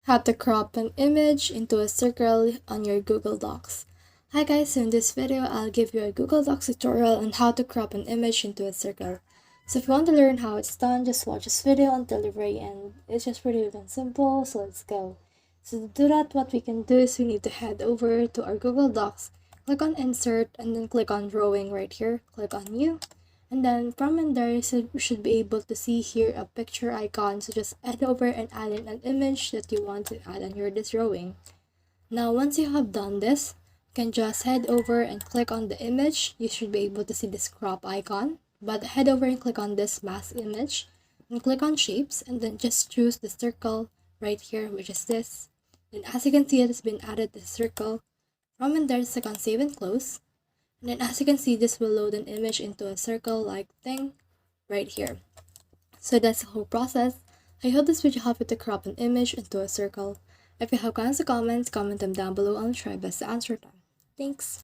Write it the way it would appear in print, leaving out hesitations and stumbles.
How to crop an image into a circle on your Google Docs. Hi guys, so in this video I'll give you a Google Docs tutorial on how to crop an image into a circle. So if you want to learn how it's done, just watch this video until the very end. It's just pretty and simple, so let's go. So to do that, what we can do is we need to head over to our Google Docs, click on insert, and then click on drawing right here, click on new. And then from in there, you should be able to see here a picture icon. So just head over and add in an image that you want to add on your this drawing. Now, once you have done this, you can just head over and click on the image. You should be able to see this crop icon. But head over and click on this mask image and click on shapes and then just choose the circle right here, which is this. And as you can see, it has been added to the circle. From in there, click on save and close. And then as you can see, this will load an image into a circle-like thing right here. So that's the whole process. I hope this video helped you to crop an image into a circle. If you have comments, comment them down below. I'll try best to answer them. Thanks!